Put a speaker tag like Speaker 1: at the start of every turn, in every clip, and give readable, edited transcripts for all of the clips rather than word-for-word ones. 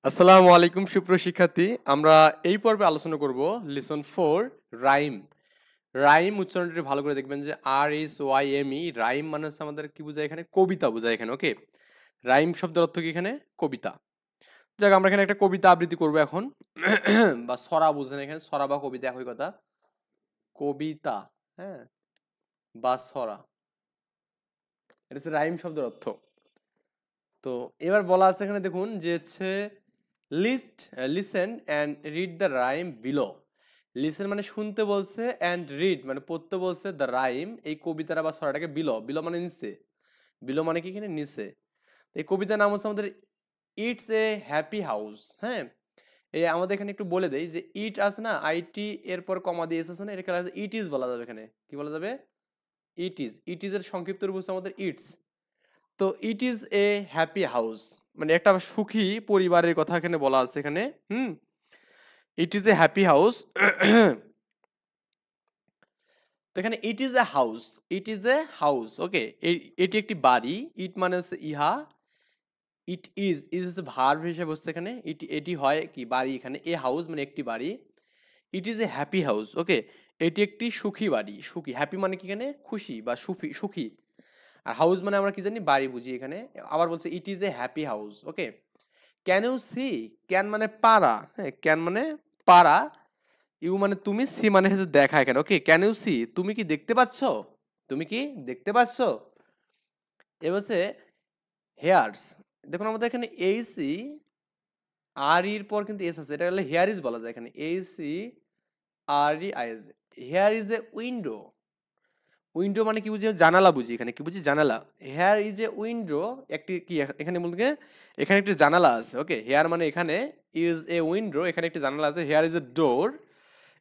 Speaker 1: আসসালামু আলাইকুম সুপ্রিয় শিক্ষার্থী। আমরা এই পর্বে আলোচনা করব লেসন 4 রাইম। রাইম উচ্চারণটি ভালো করে দেখবেন যে RSYME রাইম মানে হচ্ছে আমাদের কি বোঝায় এখানে কবিতা বোঝায় এখানে ওকে। রাইম শব্দের অর্থ কি এখানে কবিতা। যাক আমরা এখানে একটা কবিতা আবৃত্তি করব এখন বা ছড়া বুঝেন এখানে ছড়া বা কবিতা একই কথা। কবিতা হ্যাঁ বা ছড়া এটা হচ্ছে রাইম শব্দের অর্থ। তো এবার বলা আছে এখানে দেখুন যে হচ্ছে listen and read the rhyme below. Listen মানে শুনতে বলছে অ্যান্ড রিড মানে পড়তে বলছে দ্য রাইম এই কবিতাটা বা ছড়াটাকে বিলো। বিলো মানে নিচে, বিলো মানে কি এখানে নিচে। এই কবিতার নাম হচ্ছে আমাদের ইটস এ হ্যাপি হাউস। হ্যাঁ, এই আমাদের এখানে একটু বলে দেই যে ইট আছে না, আইটি এরপর কমা দিয়ে এসেছে না, এটাকে ইট ইজ বলা যাবে। এখানে কি বলা যাবে? ইট ইজ এর সংক্ষিপ্ত রূপ হচ্ছে আমাদের ইটস। তো it is a happy house মানে একটা সুখী পরিবারের কথা এখানে বলা আছে এখানে। Hmm, it is a happy house. তো এখানে it is a house, it is a house okay. এটি একটি বাড়ি। ইট মানে হচ্ছে ইহা, ইট ইজ হচ্ছে ভার্ব হিসেবে হচ্ছে এখানে। এটি হয় কি বাড়ি, এখানে এ হাউস মানে একটি বাড়ি। ইট is a happy house okay. এটি একটি সুখী বাড়ি। সুখী, হ্যাপি মানে কি এখানে খুশি বা সুখী সুখী। আর হাউস মানে আমরা কি জানি বাড়ি বুঝি এখানে। আবার বলছে it is a happy house okay. Can you see, can মানে পারা, হ্যাঁ ক্যান মানে পারা, ইউ মানে তুমি, সি মানে হচ্ছে দেখা এখানে ওকে। ক্যান ইউ সি তুমি কি দেখতে পাচ্ছ, তুমি কি দেখতে পাচ্ছ। এবার হচ্ছে হেয়ার্স, দেখুন আমাদের এখানে এইসি আর ইর পর কিন্তু এস আছে, এটা হলে হেয়ার ইজ বলা যায় এখানে। এইসি আর ই আইএস, here is a window. Window মানে কি বুঝি? জানালা বুঝি এখানে। কি বুঝি? জানালা। হেয়ার ইজ এ উইন্ডো, একটি কি এখানে বলতে এখানে একটি জানালা আছে ওকে। হেয়ার মানে এখানে, ইজ এ উইন্ডো এখানে একটি জানালা আছে। হেয়ার ইজ এ ডোর,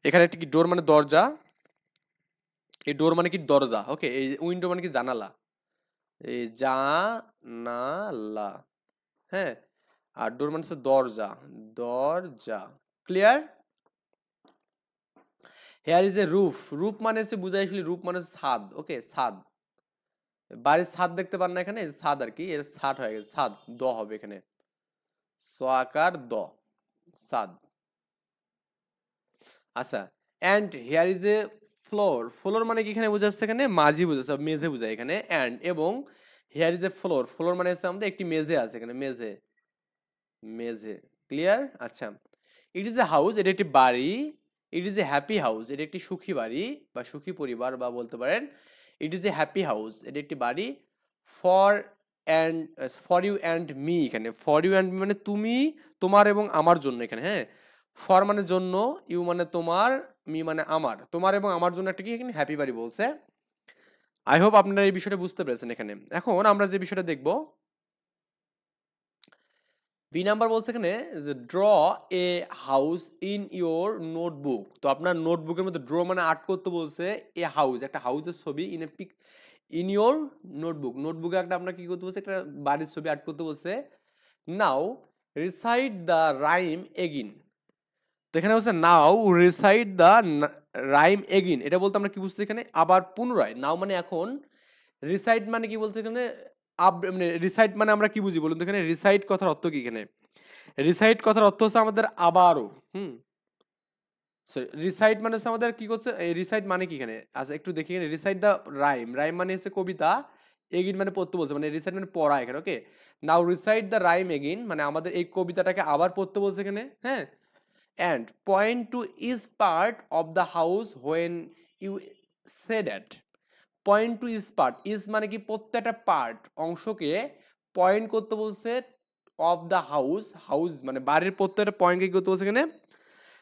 Speaker 1: এখানে একটি কি ডোর মানে দরজা। এই ডোর মানে কি দরজা ওকে। এই উইন্ডো মানে কি জানালা, এই জানালা। হ্যাঁ, আর ডোর মানে হচ্ছে দরজা, দরজা। Clear? Here is a roof, roof মানে হচ্ছে বুঝাইছিলি, রুফ মানে ছাদ ওকে, ছাদ। বাড়ির ছাদ দেখতে পান না এখানে, ছাদ আর কি, এর ছাদ হয়ে গেছে, ছাদ দ হবে এখানে, স আকার দ, ছাদ। আচ্ছা, and here is a floor, floor মানে কি এখানে বোঝাচ্ছে এখানে মাঝি বোঝাচ্ছে, মেঝে বোঝায় এখানে। এন্ড এবং here is a floor, floor মানে হচ্ছে আমাদের একটি মেঝে আছে এখানে, মেঝে, মেঝে। ক্লিয়ার? আচ্ছা, ইট ইজ এ হাউস এটা একটি বাড়ি। ইট ইজ এ হ্যাপি হাউস এটা একটি সুখী বাড়ি বা সুখী পরিবার বা বলতে পারেন। It is a happy house এটা একটি বাড়ি। For and for you and me, এখানে ফর ইউ অ্যান্ড মি মানে তুমি, তোমার এবং আমার জন্য এখানে। হ্যাঁ, ফর মানে জন্য, ইউ মানে তোমার, মি মানে আমার, তোমার এবং আমার জন্য একটা কি এখানে হ্যাপি বাড়ি বলছে। আই হোপ আপনারা এই বিষয়টা বুঝতে পেরেছেন এখানে। এখন আমরা যে বিষয়টা দেখব, বি নাম্বার বলছে এখানে যে draw a house in your notebook. তো আপনার নোটবুকের মধ্যে ড্র মানে আর্ট করতে বলছে এ হাউস, একটা হাউসের ছবি, in a peak in your notebook. নোটবুকে একটা আপনার কি করতে বলছে, একটা বাড়ির ছবি আর্ট করতে বলছে। Now recite the rhyme again. তো এখানে হচ্ছে now recite the rhyme again, এটা বলতে আমরা কি বুঝতে এখানে আবার পুনরায়। নাও মানে এখন, রিসাইট মানে কি বলতে এখানে মানে রিসাইট মানে আমরা কি বুঝি বলুন তো এখানে। রিসাইট কথার অর্থ কি এখানে? রিসাইট কথার অর্থ হচ্ছে আমাদের আবারও। হুম, রিসাইট মানে হচ্ছে আমাদের কি করছে, এই রিসাইট মানে কি এখানে। আচ্ছা একটু দেখি এখানে, রিসাইট দ্য রাইম, রাইম মানে হচ্ছে কবিতা, এগিন মানে পড়তে বলছে, মানে রিসাইট মানে পড়া এখানে okay. Now recite the rhyme again মানে আমাদের এই কবিতাটাকে আবার পড়তে বলছে এখানে। হ্যাঁ, and point two is part of the house when you say that. Point two is part, is মানে কি প্রত্যেকটা পার্ট অংশকে পয়েন্ট করতে বলছে অফ দ্য হাউস, হাউস মানে বাড়ির প্রত্যেকটা পয়েন্টকে কি করতে বলছে এখানে,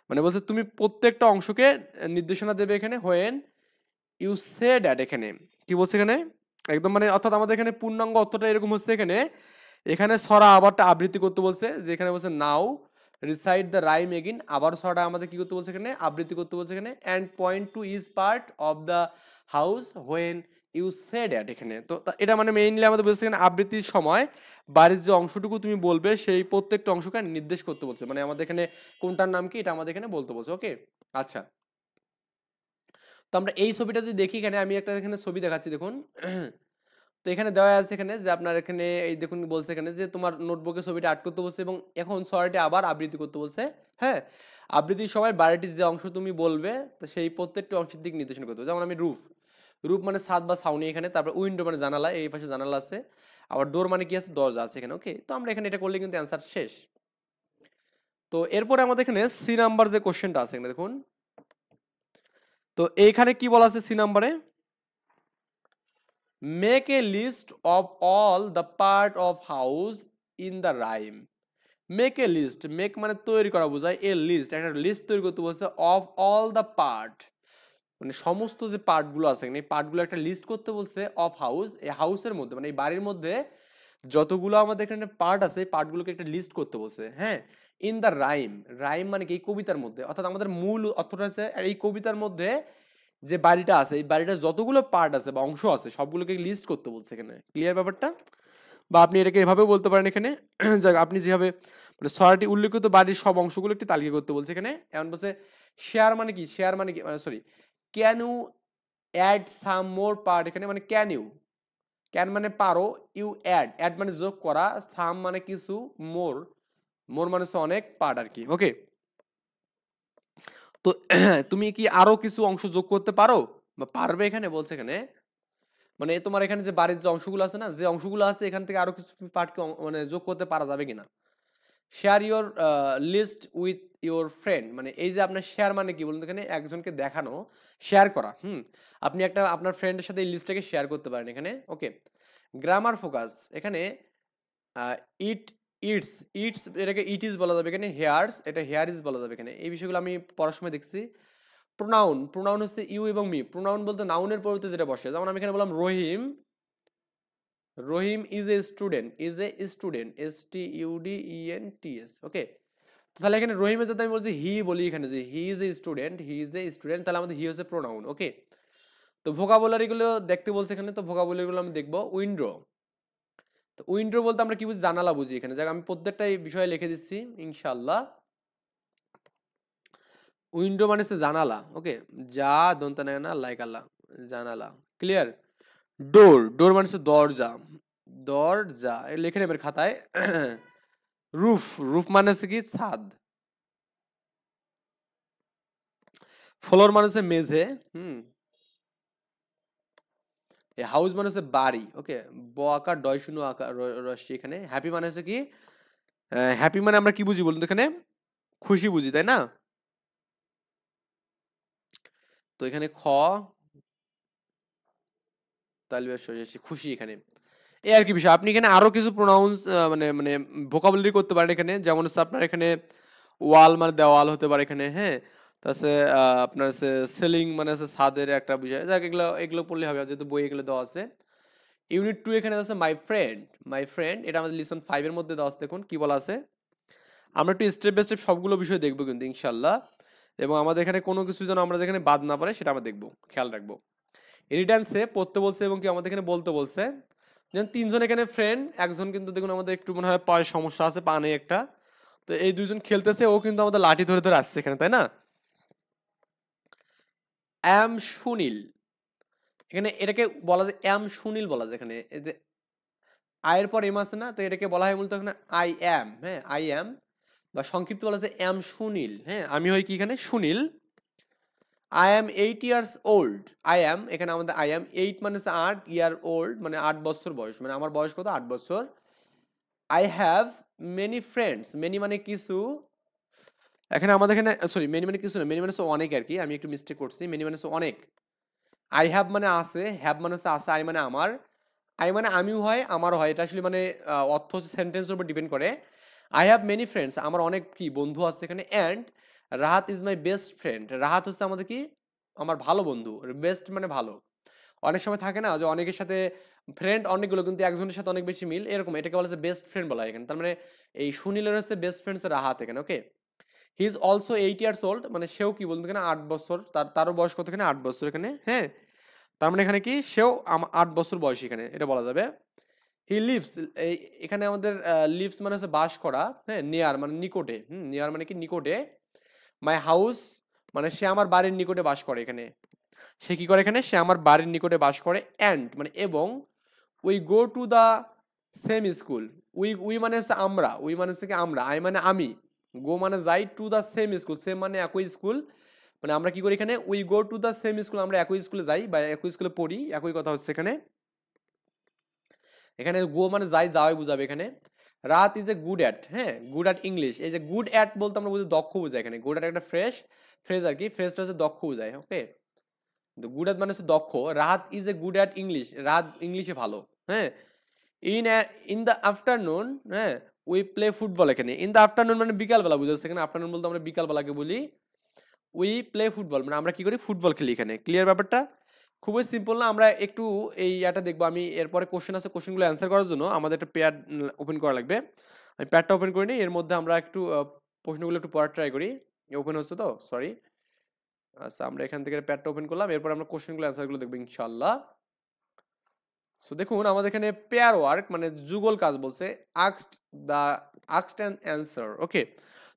Speaker 1: মানে বলছে তুমি প্রত্যেকটা অংশকে নির্দেশনা দেবে এখানে। হোয়েন ইউ সে দ্যাট, এখানে কি বলছে এখানে একদম মানে, অর্থাৎ আমাদের এখানে পূর্ণাঙ্গ অর্থটা এরকম হচ্ছে এখানে। এখানে ছড়া আবারটা আবৃত্তি করতে বলছে, যেখানে বলছে নাও রিসাইট দ্য রাইম এগিন, আবার ছড়াটা আমাদের কি করতে বলছে এখানে আবৃত্তি করতে বলছে এখানে। And point two is part of the house when you say that, এখানে তো এটা মানে মেইনলি আমাদের বলছে এখানে আবৃত্তির সময় বাড়ির যে অংশটুকু তুমি বলবে সেই প্রত্যেকটা অংশকে নির্দেশ করতে বলছে, মানে আমাদের এখানে কোনটার নাম কি এটা আমাদের এখানে বলতে বলছে ওকে। আচ্ছা, তো আমরা এই ছবিটা যদি দেখি, এখানে আমি একটা এখানে ছবি দেখাচ্ছি দেখুন। তো এখানে দেওয়া আছে এখানে যে আপনার এখানে এই দেখুন বলছে এখানে যে তোমার নোটবুকে ছবিটা আর্ট করতে বলছে এবং এখন সরাটি আবার আবৃত্তি করতে বলছে। হ্যাঁ, আবৃত্তির সময় বাড়িটির যে অংশ তুমি বলবে তো সেই প্রত্যেকটি অংশের দিক নির্দেশন করতে হবে। যেমন আমি রুফ, রুফ মানে ছাদ বা ছাউনি এখানে, তারপর উইন্ডো মানে জানালা, এই পাশে জানালা আছে, আবার ডোর মানে কি আছে, দরজা আছে এখানে। ওকে, তো আমরা এখানে এটা করলে কিন্তু অ্যান্সার শেষ। তো এরপরে আমাদের এখানে সি নাম্বার যে কোশ্চেনটা আছে এখানে দেখুন, তো এইখানে কি বলা আছে সি নাম্বারে, make a list of all the part of house in the rhyme. Make a list, make মানে তৈরি করা বোঝায়, এ লিস্ট একটা লিস্ট তৈরি করতে বলছে, অফ অল দ্য পার্ট মানে সমস্ত যে পার্টগুলো আছে এই পার্টগুলো একটা লিস্ট করতে বলছে, অফ হাউস এই হাউসের মধ্যে মানে এই বাড়ির মধ্যে যতগুলো আমাদের এখানে পার্ট আছে এই পার্টগুলোকে একটা লিস্ট করতে বলছে। হ্যাঁ, ইন দ্য রাইম, রাইম মানে কি এই কবিতার মধ্যে, অর্থাৎ আমাদের মূল অর্থটা আছে এই কবিতার মধ্যে যে বাড়িটা আছে এই বাড়িটার যতগুলো পার্ট আছে বা অংশ আছে সবগুলোকে লিস্ট করতে বলছে এখানে। ক্লিয়ার ব্যাপারটা? বা আপনি এটাকে এভাবেও বলতে পারেন এখানে যাক আপনি যেভাবে মানে ছয়টি উল্লেখিত বাড়ির সব অংশগুলো একটি তালিকা করতে বলছে এখানে। এমন বলছে শেয়ার মানে কি, শেয়ার মানে কি sorry, can you add some more part, এখানে মানে ক্যান ইউ, ক্যান মানে পারো, ইউ অ্যাড, অ্যাড মানে যোগ করা, সাম মানে কিছু, মোর, মোর মানে হচ্ছে অনেক, পার্ট আর কি। ওকে, তো তুমি কি আরো কিছু অংশ যোগ করতে পারো বা পারবে এখানে বলছে এখানে, মানে তোমার এখানে যে বাড়ির যে অংশগুলো আছে না, যে অংশগুলো আছে এখান থেকে আরো কিছু পার্টকে মানে যোগ করতে পারা যাবে কিনা। Share your list with your friend, মানে এই যে আপনার শেয়ার মানে কি বলুন তো, এখানে একজনকে দেখানো, শেয়ার করা। আপনি একটা আপনার ফ্রেন্ডের সাথে এই লিস্টটাকে শেয়ার করতে পারেন এখানে। ওকে, গ্রামার ফোকাস এখানে ইট, ইটস, ইটস এটাকে ইট ইজ বলা যাবে এখানে, হেয়ার্স এটা হেয়ার ইজ বলা যাবে এখানে। এই বিষয়গুলো আমি পড়ার সময় দেখছি। প্রোনাউন, প্রোনাউন হচ্ছে ইউ এবং মি, প্রোনাউন বলতে নাউনের পরিবর্তে যেটা বসে, যেমন আমি এখানে বললাম Rahim, Rahim is a student, is a student, STUDENTS। Okay, তাহলে এখানে রহিমের যাতে আমি বলছি হি বলি এখানে যে he is a student, he is a student, তাহলে আমাদের হি হচ্ছে প্রোনাউন। ওকে, তো ভোকাবুলারি গুলো দেখতে বলছে এখানে, তো ভোকাবুলারি গুলো আমি দেখবো। উইন্ডো, তো উইন্ডো বলতে আমরা কি বুঝি, জানালা বুঝি এখানে। যাক আমি প্রত্যেকটা এই বিষয়ে লিখে দিচ্ছি ইনশাআল্লাহ। উইন্ডো মানে হচ্ছে জানালা। ওকে, যা দন্তা না লাইক আল্লাহ, জানালা। ক্লিয়ার? ডোর, ডোর মানে হচ্ছে দরজা, দরজা লিখে নেবেন খাতায়। রুফ, রুফ মানে হচ্ছে কি ছাদ। ফ্লোর মানে হচ্ছে মেঝে। এই হাউস মানে হচ্ছে বাড়ি। ওকে, ব আকার ডয় শূন্য আকার রশ্মি এখানে। হ্যাপি মানে হচ্ছে কি, হ্যাপি মানে আমরা কি বুঝি বলুন তো এখানে, খুশি বুঝি, তাই না? তো এখানে খ তালবের সোজাসি খুশি এখানে। এই আর কি বিষয়। আপনি এখানে আরো কিছু প্রোনাউন্স মানে মানে ভোকাবুলারি করতে পারেন এখানে, যেমন হচ্ছে আপনার এখানে ওয়াল মানে দেওয়াল হতে পারে এখানে। হ্যাঁ, তারপরে আপনার হচ্ছে সেলিং মানে হচ্ছে ছাদের একটা বিষয়। যাক এগুলো এগুলো পড়লে হবে যেহেতু বই এগুলো দেওয়া আছে। ইউনিট 2 এখানে আছে মাই ফ্রেন্ড, মাই ফ্রেন্ড এটা আমাদের লিসন 5 এর মধ্যে দেওয়া আছে। দেখুন কি বলা আছে, আমরা একটু স্টেপ বাই স্টেপ সবগুলো বিষয় দেখবো কিন্তু ইনশাআল্লাহ, এবং আমাদের এখানে কোনো কিছু যেন আমরা যেখানে বাদ না পারে সেটা আমরা দেখবো, খেয়াল রাখবো। এনিটেন্সে পড়তে বলছে এবং কি আমাদের এখানে বলতে বলছে। যেমন তিনজন এখানে ফ্রেন্ড, একজন কিন্তু দেখুন আমাদের একটু মনে হয় পায়ের সমস্যা আছে, পা নেই একটা, তো এই দুইজন খেলতেছে, ও কিন্তু আমাদের লাঠি ধরে ধরে আসছে এখানে, তাই না? অ্যাম সুনীল, এখানে এটাকে বলা যায় অ্যাম সুনীল বলা যায় এখানে। এই যে আয়ের পর এম আছে না, তো এটাকে বলা হয় মূলত এখানে আই অ্যাম। হ্যাঁ, আই অ্যাম বা সংক্ষিপ্ত বলা যায় অ্যাম সুনীল। হ্যাঁ, আমি হই কি এখানে Sunil. I am 8 years old, I am এখানে আমাদের আই অ্যাম 8 মানে হচ্ছে 8, ইয়ার ওল্ড মানে 8 বছর বয়স, মানে আমার বয়স কত, 8 বছর। I have many friends, many মানে কিছু, এখানে আমাদের এখানে সরি মেনি মানে কিছু না, মেনি মানে হচ্ছে অনেক আর কি, আমি একটু মিস্টেক করছি, মেনি মানে হচ্ছে অনেক। আই হ্যাভ মানে আছে, হ্যাভ মানে হচ্ছে আছে, আই মানে আমার, আই মানে আমিও হয় আমারও হয়, এটা আসলে মানে অর্থ হচ্ছে সেন্টেন্সের উপর ডিপেন্ড করে। আই হ্যাভ মেনি ফ্রেন্ডস, আমার অনেক কি বন্ধু আছে এখানে। And Rahat is my best friend, Rahat হচ্ছে আমাদের কি আমার ভালো বন্ধু, বেস্ট মানে ভালো। অনেক সময় থাকে না যে অনেকের সাথে ফ্রেন্ড অনেকগুলো কিন্তু একজনের সাথে অনেক বেশি মিল, এরকম এটাকে বলা হচ্ছে বেস্ট ফ্রেন্ড বলা হয় এখানে। তার মানে এই সুনীলের হচ্ছে বেস্ট ফ্রেন্ড রাহাত এখানে। Okay, he is also 8 years old, মানে সেও কি বলতে এখানে 8 বছর, তারও বয়স কত এখানে, 8 বছর এখানে। হ্যাঁ, তার মানে এখানে কি সেও 8 বছর বয়স এখানে, এটা বলা যাবে। হি লিভস, এই এখানে আমাদের লিভস মানে হচ্ছে বাস করা। হ্যাঁ, নিয়ার মানে নিকটে, নিয়ার মানে কি নিকটে। মাই হাউস মানে সে আমার বাড়ির নিকটে বাস করে এখানে। সে কি করে এখানে, সে আমার বাড়ির নিকটে বাস করে। অ্যান্ড মানে এবং we go to the same school. We মানে হচ্ছে আমরা, উই মানে হচ্ছে কি আমরা, আই মানে আমি, গো মানে যাই, two the same school, same মানে একই স্কুল, মানে আমরা কি করি এখানে, we go to the same school, আমরা একই স্কুলে যাই বা একই স্কুলে পড়ি, একই কথা হচ্ছে এখানে। এখানে গো মানে যাই, যাওয়াই বুঝাবে এখানে। রাত ইজ এ গুড অ্যাট, হ্যাঁ গুড অ্যাট ইংলিশ, এই যে গুড অ্যাট বলতে আমরা বুঝি দক্ষ বোঝাই এখানে, গুড অ্যাট একটা ফ্রেজ আর কি, ফ্রেজটা হচ্ছে দক্ষ বোঝায়, ওকে। গুড অ্যাট মানে হচ্ছে দক্ষ, রাত is a good at English, রাত ইংলিশে ভালো, হ্যাঁ। ইন ইন দ্য আফটারনুন, হ্যাঁ উই প্লে ফুটবল, এখানে ইন দ্য আফটারনুন মানে বিকালবেলা বুঝাচ্ছে এখানে, আফটারনুন বলতে আমরা বিকালবেলাকে বলি। উই প্লে ফুটবল মানে আমরা কি করি, ফুটবল খেলি এখানে, ক্লিয়ার ব্যাপারটা? খুবই সিম্পল না? আমরা একটু এই ইয়াটা দেখবো, আমি এরপরে কোশ্চেন আছে, কোশ্চেনগুলো অ্যান্সার করার জন্য আমাদের একটা পেয়ার ওপেন করা লাগবে। আমি প্যাডটা ওপেন করে নিই, এর মধ্যে আমরা একটু প্রশ্নগুলো একটু পড়ার ট্রাই করি। ওপেন হচ্ছে তো, সরি। আচ্ছা, আমরা এখান থেকে প্যাডটা ওপেন করলাম, এরপর আমরা কোশ্চেনগুলো অ্যান্সারগুলো দেখবো ইনশাআল্লাহ। সো দেখুন আমাদের এখানে পেয়ার ওয়ার্ক মানে যুগল কাজ বলছে, আস্কড অ্যান্ড অ্যান্সার, ওকে।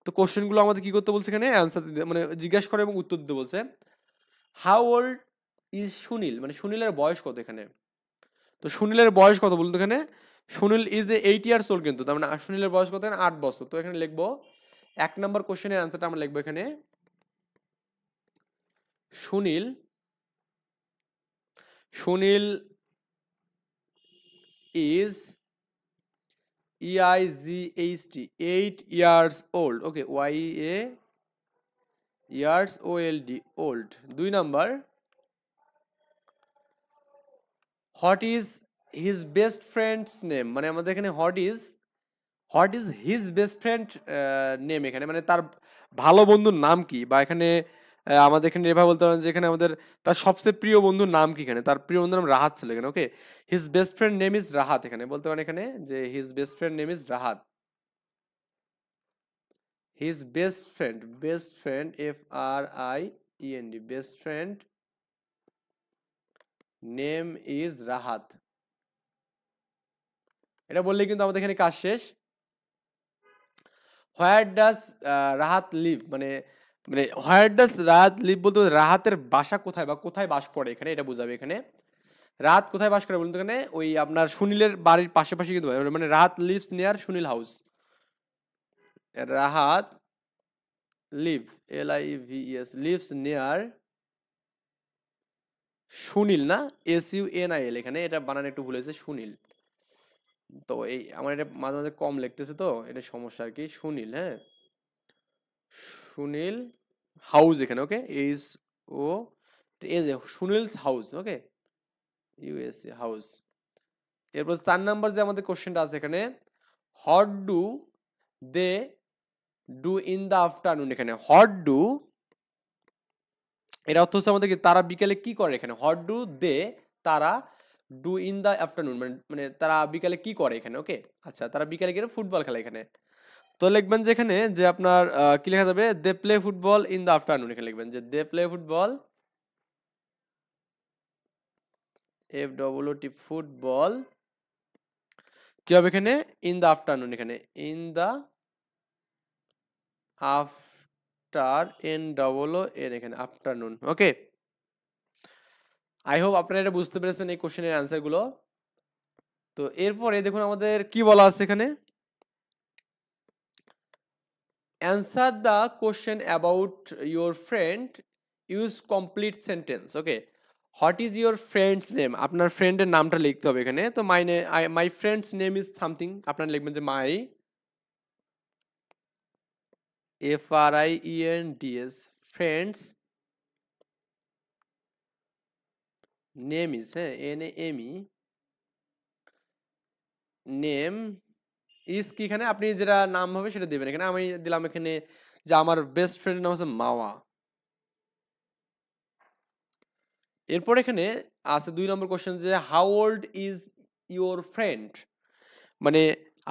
Speaker 1: তো কোশ্চেনগুলো আমাদের কি করতে বলছে এখানে, অ্যান্সার দিতে মানে জিজ্ঞাসা করে এবং উত্তর দিতে বলছে। হাউ ওল্ড ইজ সুনীল, মানে সুনীলের বয়স কত এখানে। তো সুনীলের বয়স কত বলতো এখানে, Sunil is a 8 years old, কিন্তু তার মানে সুনীলের বয়স কত এখানে, 8 বছর। তো এখানে লিখবো 1 নম্বর কোশ্চেনের অ্যান্সারটা আমরা লিখবো এখানে, Sunil Sunil is EIGHT 8 years old, okay, years old, old। 2 number, what is his best friends name, মানে আমাদের এখানে what is his best friend name, এখানে মানে তার ভালো বন্ধুর নাম কি, বা এখানে আমাদের এখানে এভাবে বলতে পারেন যে এখানে আমাদের তার সবচেয়ে প্রিয় বন্ধুর নাম কি, এখানে তার প্রিয় বন্ধুর নাম রাহাত ছিল এখানে, okay. His best friend name is Rahat, এখানে বলতে পারেন এখানে যে his best friend name is Rahat. His best friend FRIEND, best friend name is Rahat. এটা বললে কিন্তু আমাদের এখানে কাজ শেষ। হোয়ার ডাজ রাহাত লিভ, মানে মানে হোয়ার ডাজ রাহাত লিভ বলতে রাহাতের বাসা কোথায় বা কোথায় বাস করে, এখানে এটা বোঝাবে এখানে। রাহাত কোথায় বাস করে বলতে এখানে ওই আপনার সুনীলের বাড়ির পাশাপাশি কিন্তু, মানে Rahat lives near Sunil house. Rahat LIVES lives near Sunil, না SUNIL, এখানে এটা বানানো একটু ভুল হয়েছে, সুনীল। তো এই আমার এটা মাঝে মাঝে কম লিখতেছে, তো এটা সমস্যা আর কি, সুনীল, হ্যাঁ সুনীল হাউস এখানে, ওকে, ও Sunil's house, okay, USA house. এরপর 4 নাম্বার যে আমাদের কোশ্চেনটা আছে এখানে, what do they do in the afternoon, এখানে হোয়াট ডু, এর অর্থ হচ্ছে আমাদের কি তারা বিকেলে কি করে, এখানে হোয়াট ডু দে, তারা ডু ইন দ্য আফটারনুন মানে মানে তারা বিকালে কি করে এখানে, ওকে। আচ্ছা, তারা বিকালে গিয়ে ফুটবল খেলে এখানে। তো লিখবেন যে এখানে যে আপনার কি লেখা যাবে, they play football in the afternoon, এখানে লিখবেন যে they play football, FWT football, কি হবে এখানে, ইন দ্য আফটারনুন, এখানে ইন দ্য আফটার NNN, এখানে আফটারনুন, ওকে। আই হোপ আপনারা এটা বুঝতে পেরেছেন এই কোশ্চেনের অ্যান্সার গুলো। তো এরপরে দেখুন আমাদের কি বলা আছে এখানে, answer the question about your friend, use complete sentence, okay. What is your friends name, আপনার ফ্রেন্ডের নামটা লিখতে হবে এখানে। তো my friends name is something, আপনারা লিখবেন যে মাই FRIENDS ফ্রেন্ডস নেম ইজ, হ্যাঁ NAME নেম ইজ কি, এখানে আপনি যেটা নাম হবে সেটা দেবেন এখানে। আমি দিলাম এখানে যে আমার বেস্ট ফ্রেন্ডের নাম হচ্ছে মাওয়া। এরপর এখানে আছে 2 নম্বর কোশ্চেন যে how old is your friend, মানে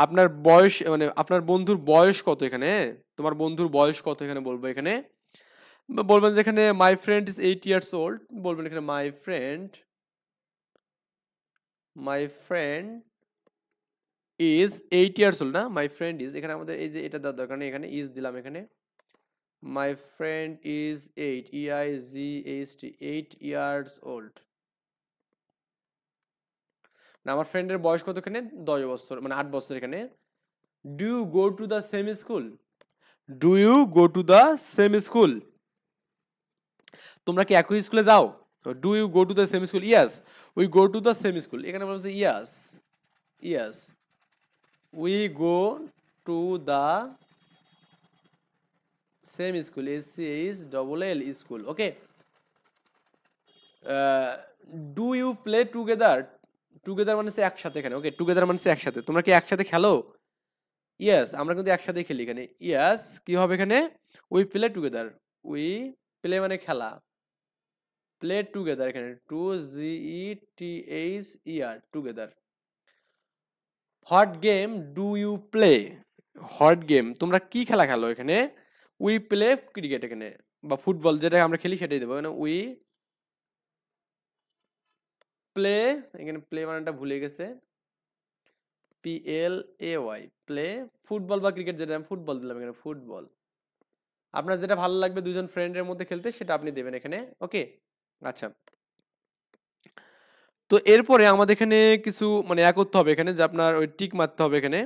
Speaker 1: আপনার বয়স মানে আপনার বন্ধুর বয়স কত এখানে, তোমার বন্ধুর বয়স কত এখানে বলবো এখানে। বলবেন যে এখানে my friend is 8 years old, বলবেন এখানে my friend is 8 years old, না মাই ফ্রেন্ড ইজ, এখানে আমাদের এই যে এটা দেওয়ার দরকার নেই, এখানে ইজ দিলাম এখানে। My friend is 8 EIGHT 8 years old, না আমার ফ্রেন্ডের বয়স কত এখানে 10 বছর মানে 8 বছর এখানে do you go to the same school do you go to the same school তোমরা কি একই স্কুলে যাও do you go to the same school yes we go to the same school এখানে বলছে yes yes we go to the same school SCHLL school okay do you play together together মানে একসাথে এখানে ওকে টুগেদার মানে একসাথে তোমরা কি একসাথে খেলো ইয়েস আমরা কিন্তু একসাথে খেলি এখানে ইয়েস কি হবে এখানে we play together we play মানে খেলা প্লে টুগেদার এখানে 2GETHER together hot game do you play hot game তোমরা কি খেলা খেলো এখানে উই প্লে ক্রিকেট এখানে বা ফুটবল যেটা আমরা খেলি সেটাই দেবো এখানে উই প্লে এখানে প্লে মানেটা ভুলে গেছে PLAY প্লে ফুটবল বা ক্রিকেট যেটা আমি ফুটবল দিলাম এখানে ফুটবল আপনার যেটা ভালো লাগবে দুজন ফ্রেন্ডের মধ্যে খেলতে সেটা আপনি দেবেন এখানে ওকে আচ্ছা তো এরপরে আমাদের এখানে কিছু মানে করতে হবে এখানে যে আপনার ওই টিক মারতে হবে এখানে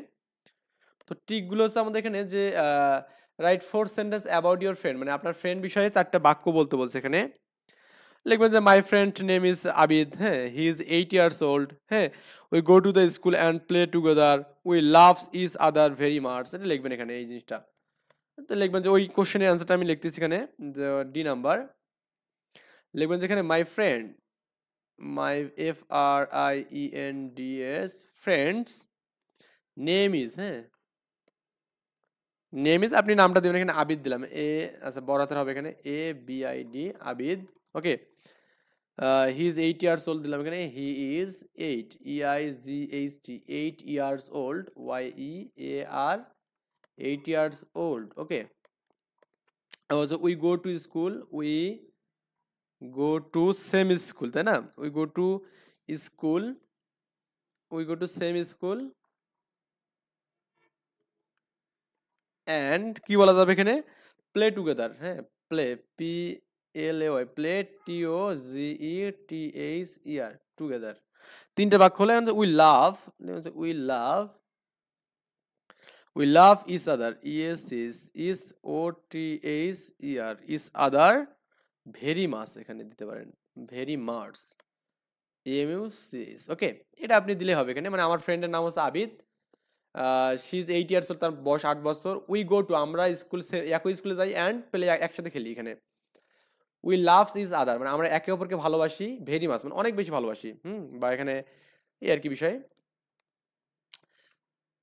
Speaker 1: তো টিকগুলো হচ্ছে আমাদের এখানে যে right 4 sentence about your friend মানে আপনার ফ্রেন্ড বিষয়ে 4টা বাক্য বলতে বলছে এখানে লিখবেন যে my friend name is Abid হ্যাঁ হি ইজ 8 ইয়ার্স ওল্ড হ্যাঁ we go to the school and play together we loves is other very much এটা লিখবেন এখানে এই জিনিসটা তো লিখবেন যে ওই কোশ্চেনের অ্যান্সারটা আমি লিখতেছি এখানে ডি নাম্বার লিখবেন যে এখানে my friend my FRIENDS friends name is হ্যাঁ নেম ইজ আপনি নামটা দেবেন এখানে আবিদ দিলাম আচ্ছা বড় হাতের হবে এখানে ABID Abid okay he is 8 years old দিলাম এখানে he is 8 EIGHT 8 years old YEAR 8 years old okay also we go to school we go to same school তাই না we go to school we go to same school and কি বলা যাবে এখানে play together হ্যাঁ play PLAY play TOGETHER together তিনটা বাক্য হলো we love we love each other ESOTHER each other very much এখানে দিতে পারেন very much MUCH ওকে এটা আপনি দিলে হবে এখানে মানে আমার ফ্রেন্ডের নাম হচ্ছে Abid she is 8 years old তার বয়স 8 বছর উই গো টু আমরা স্কুল একই স্কুলে যাই অ্যান্ড প্লে একসাথে খেলি এখানে উই লাভস ইজ আদার মানে আমরা একে অপরকে ভালোবাসি ভেরি মাচ মানে অনেক বেশি ভালোবাসি বা এখানে এই আর কি বিষয়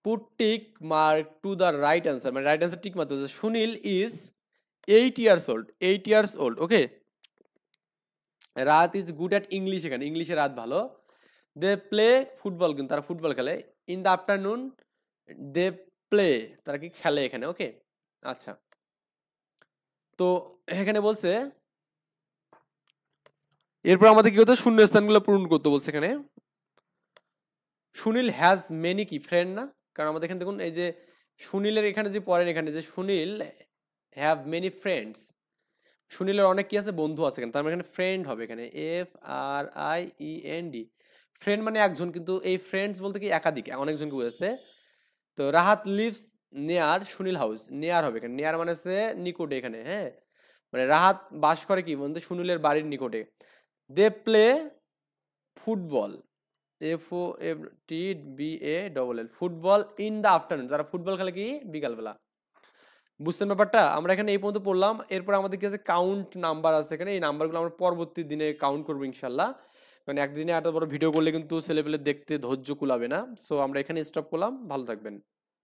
Speaker 1: put tick mark to the right answer মানে রাইট অ্যান্সার টিক মারতে হচ্ছে সুনীল ইজ 8 ইয়ার্স ওল্ড ওকে রাত ইজ গুড অ্যাট ইংলিশ এখানে ইংলিশে রাত ভালো দে প্লে ফুটবল কিন্তু তারা ফুটবল খেলে in the afternoon they play তারা কি খেলে এখানে ওকে আচ্ছা তো এখানে বলছে এরপর আমাদের কি করতে শূন্যস্থানগুলো পূরণ করতে বলছে এখানে সুনীল হ্যাজ মেনি কি ফ্রেন্ড না কারণ আমাদের এখানে দেখুন এই যে সুনীলের এখানে যে পড়েন এখানে যে সুনীল হ্যাভ মেনি ফ্রেন্ডস সুনীলের অনেক কি আছে বন্ধু আছে এখানে তার মানে এখানে ফ্রেন্ড হবে এখানে FRIEND ফ্রেন্ড মানে একজন কিন্তু এই ফ্রেন্ডস বলতে কি একাধিক অনেকজনকে বোঝাচ্ছে তো রাহাত লিভস নেয়ার সুনীল হাউস নেয়ার হবে এখানে নেয়ার মানে হচ্ছে নিকটে এখানে হ্যাঁ মানে রাহাত বাস করে কি বলতে সুনীলের বাড়ির নিকটে they play football FOTBALL football in the afternoon তারা ফুটবল খেলে কি বিকালবেলা বুঝছেন ব্যাপারটা আমরা এখানে এই পর্যন্ত পড়লাম এরপর আমাদের কাছে কাউন্ট নাম্বার আছে এখানে এই নাম্বারগুলো আমরা পরবর্তী দিনে কাউন্ট করবো ইনশাল্লাহ মানে একদিনে এত বড় ভিডিও করলে কিন্তু ছেলেপেলে দেখতে ধৈর্য কুলাবে না সো আমরা এখানে স্টপ করলাম ভালো থাকবেন